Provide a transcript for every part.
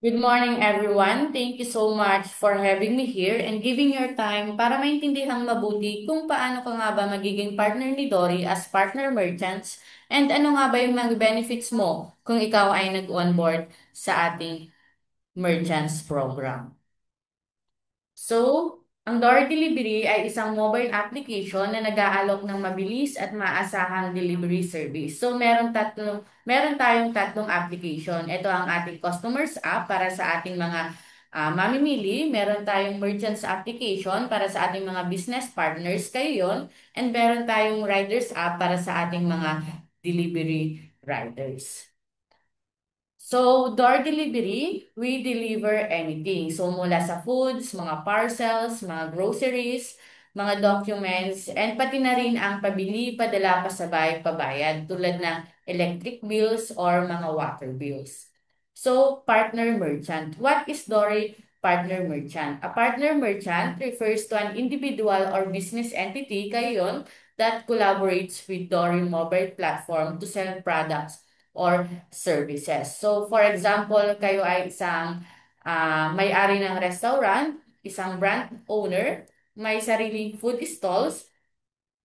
Good morning, everyone. Thank you so much for having me here and giving your time para maintindihang mabuti kung paano ka nga ba magiging partner ni Dory as partner merchants and ano nga ba yung mga benefits mo kung ikaw ay nag-onboard sa ating merchants program. So, ang Door Delivery ay isang mobile application na nag-aalok ng mabilis at maasahang delivery service. So, meron tayong tatlong application. Ito ang ating customers app para sa ating mga mamimili. Meron tayong merchants application para sa ating mga business partners, kayo yun. And meron tayong riders app para sa ating mga delivery riders. So, door delivery, we deliver anything. So, mula sa foods, mga parcels, mga groceries, mga documents, and pati na rin ang pabili, padala, pasabay, pabayad, tulad ng electric bills or mga water bills. So, partner merchant. What is Dory partner merchant? A partner merchant refers to an individual or business entity, kayo yun, that collaborates with Dory mobile platform to sell products or services. So for example, kayo ay isang may-ari ng restaurant, isang brand owner, may sariling food stalls,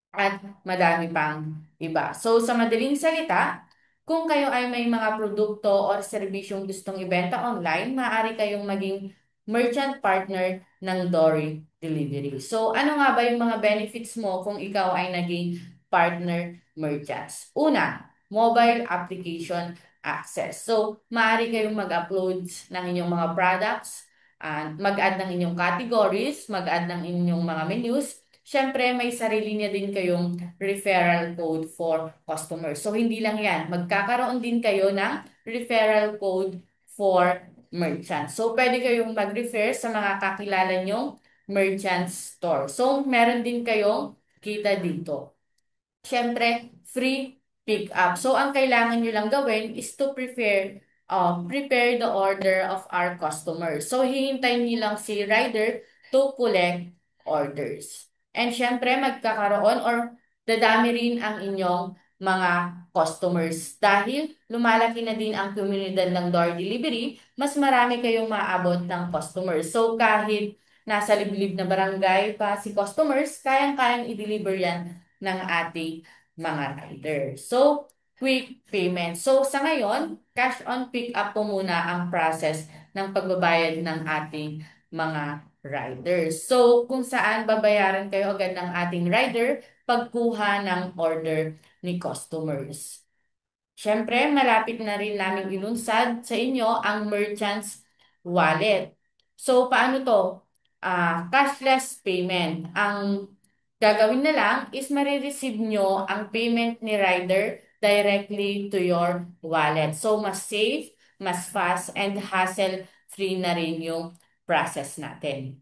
at madami pang iba. So sa madaling salita, kung kayo ay may mga produkto or serbisyong gustong ibenta online, maaari kayong maging merchant partner ng Dory Delivery. So ano nga ba yung mga benefits mo kung ikaw ay naging partner merchants? Una, mobile application access. So maaari kayong mag-upload ng inyong mga products, mag-add ng inyong categories, mag-add ng inyong mga menus. Siyempre, may sarili niya din kayong referral code for customers. So, hindi lang yan. Magkakaroon din kayo ng referral code for merchants. So, pwede kayong mag-refer sa mga kakilala nyong merchant store. So, meron din kayong kita dito. Siyempre, free pick up. So, ang kailangan nyo lang gawin is to prepare the order of our customers. So, hihintayin nyo lang si rider to collect orders. And syempre, magkakaroon or dadami rin ang inyong mga customers. Dahil lumalaki na din ang komunidad ng door delivery, mas marami kayong maabot ng customers. So, kahit nasa liblib na barangay pa si customers, kayang-kayang i-deliver yan ng ating mga rider. So, quick payment. So, sa ngayon, cash on pick up po muna ang process ng pagbabayad ng ating mga riders. So, kung saan babayaran kayo agad ng ating rider pagkuha ng order ni customers. Siyempre, malapit na rin namin ilunsad sa inyo ang merchant's wallet. So, paano to? Cashless payment. Ang gagawin na lang is marireceive nyo ang payment ni rider directly to your wallet. So, mas safe, mas fast, and hassle-free na rin yung process natin.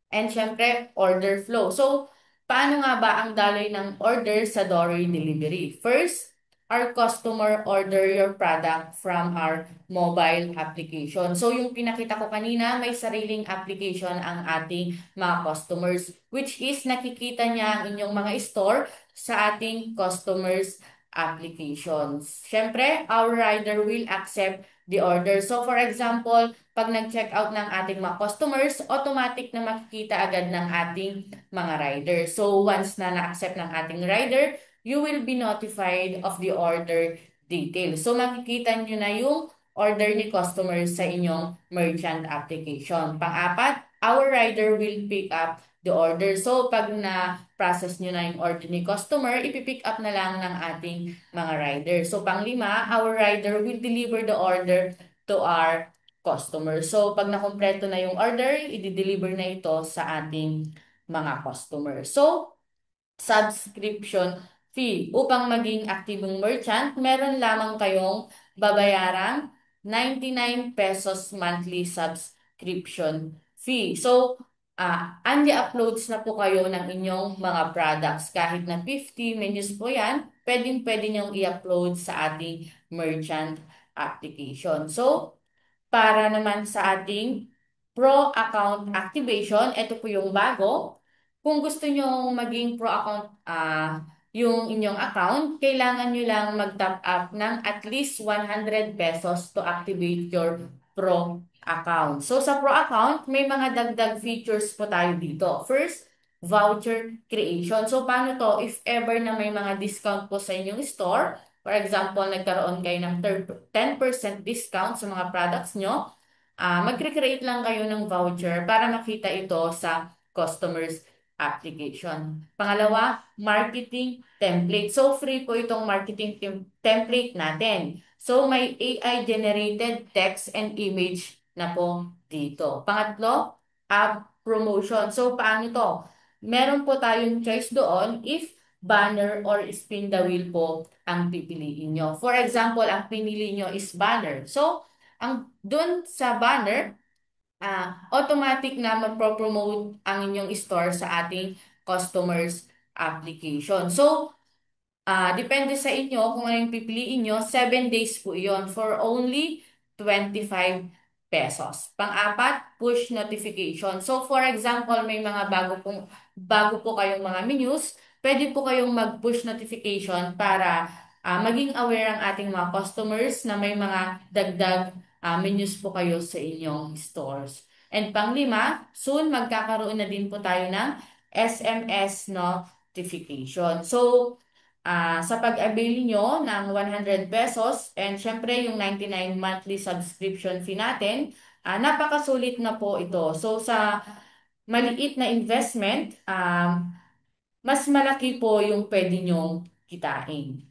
And syempre, order flow. So, paano nga ba ang daloy ng order sa Dory Delivery? First, our customer order your product from our mobile application. So, yung pinakita ko kanina, may sariling application ang ating mga customers, which is nakikita niya ang inyong mga store sa ating customers applications. Syempre, our rider will accept the order. So, for example, pag nag-check out ng ating mga customers, automatic na makikita agad ng ating mga rider. So once na na-accept ng ating rider, you will be notified of the order details. So makikita nyo na yung order ni customer sa inyong merchant application. Pang-apat, our rider will pick up the order. So pag na-process nyo na yung order ni customer, ipipick up na lang ng ating mga rider. So pang-lima, our rider will deliver the order to our customer. So, pag nakompleto na yung order, i-deliver na ito sa ating mga customer. So, subscription fee. Upang maging aktibong merchant, meron lamang kayong babayarang 99 pesos monthly subscription fee. So, uploads na po kayo ng inyong mga products. Kahit na 50 menus po yan, pwedeng-pwede nyong i-upload sa ating merchant application. So, para naman sa ating Pro Account Activation, ito po yung bago. Kung gusto nyo maging Pro Account yung inyong account, kailangan nyo lang mag-top up ng at least 100 pesos to activate your Pro account. So sa Pro account, may mga dagdag features po tayo dito. First, voucher creation. So paano to? If ever na may mga discount po sa inyong store, for example, nagkaroon kayo ng 10% discount sa mga products nyo, magkre-create lang kayo ng voucher para makita ito sa customers application. Pangalawa, marketing template. So free po itong marketing template natin. So may AI-generated text and image na po dito. Pangatlo, app promotion. So paano to? Meron po tayong choice doon if banner or spin the wheel po ang pipiliin nyo. For example, ang pinili nyo is banner. So, ang doon sa banner, automatic na magpo-promote ang inyong store sa ating customers application. So, depende sa inyo kung ano yung pipiliin nyo. 7 days po iyon for only 25 pesos. Pang-apat, push notification. So for example, may mga bago po kayong mga menus, pwede po kayong mag-push notification para maging aware ang ating mga customers na may mga dagdag menus po kayo sa inyong stores. And pang-lima, soon magkakaroon na din po tayo ng SMS notification. So, sa pag-avail nyo ng 100 pesos and syempre yung 99 monthly subscription fee natin, napakasulit na po ito. So sa maliit na investment, mas malaki po yung pwede nyong kitain.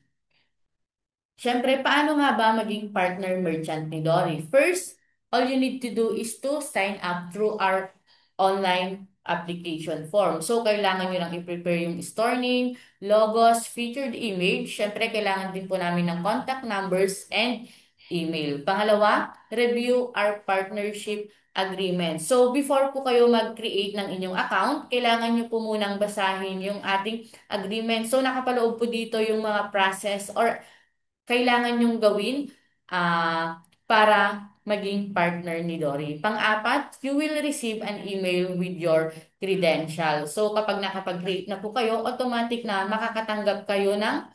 Siyempre, paano nga ba maging partner merchant ni Dory? First, all you need to do is to sign up through our online application form. So, kailangan nyo lang i-prepare yung store name, logos, featured image. Siyempre, kailangan din po namin ng contact numbers and email. Pangalawa, review our partnership agreement. So, before po kayo mag-create ng inyong account, kailangan nyo po munang basahin yung ating agreement. So, nakapaloob po dito yung mga process or kailangan yung gawin para maging partner ni Dory. Pang-apat, you will receive an email with your credentials. So kapag nakapag-create na po kayo, automatic na makakatanggap kayo ng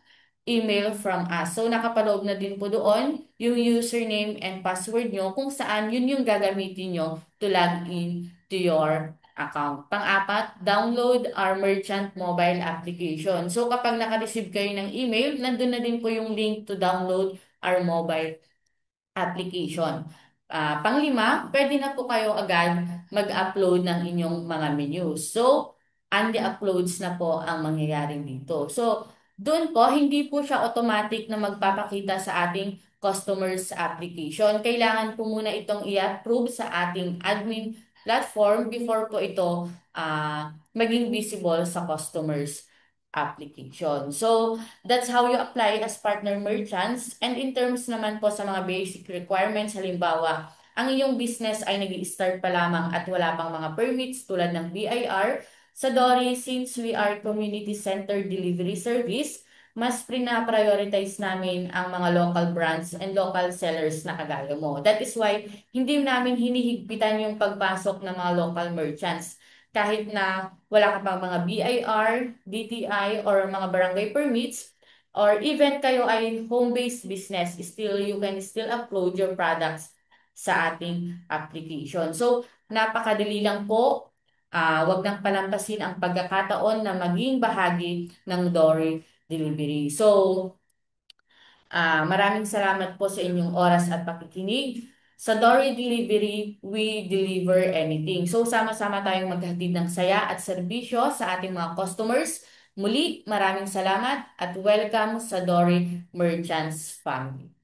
email from us. So nakapaloob na din po doon yung username and password nyo kung saan yun yung gagamitin nyo to log in to your account. Pang-apat, download our merchant mobile application. So kapag naka-receive kayo ng email, nandun na din po yung link to download our mobile application. Panglima, pwede na po kayo agad mag-upload ng inyong mga menus. So, uploads na po ang mangyayari dito. So, doon po, hindi po siya automatic na magpapakita sa ating customers application. Kailangan po muna itong i-approve sa ating admin platform before po ito maging visible sa customers application. So, that's how you apply as partner merchants. And in terms naman po sa mga basic requirements, halimbawa, ang iyong business ay nag-i-start pa lamang at wala pang mga permits tulad ng BIR, sa Dory, since we are community-centered delivery service, mas prina-prioritize namin ang mga local brands and local sellers na kagaya mo. That is why hindi namin hinihigpitan yung pagpasok ng mga local merchants kahit na wala ka pang mga BIR, DTI, or mga barangay permits, or even kayo ay home-based business, still you can still upload your products sa ating application. So, napakadali lang po. Wag nang palampasin ang pagkakataon na maging bahagi ng Dory Delivery. So, maraming salamat po sa inyong oras at pakikinig. Sa Dory Delivery, we deliver anything. So sama-sama tayong maghatid ng saya at serbisyo sa ating mga customers. Muli, maraming salamat at welcome sa Dory Merchants Family.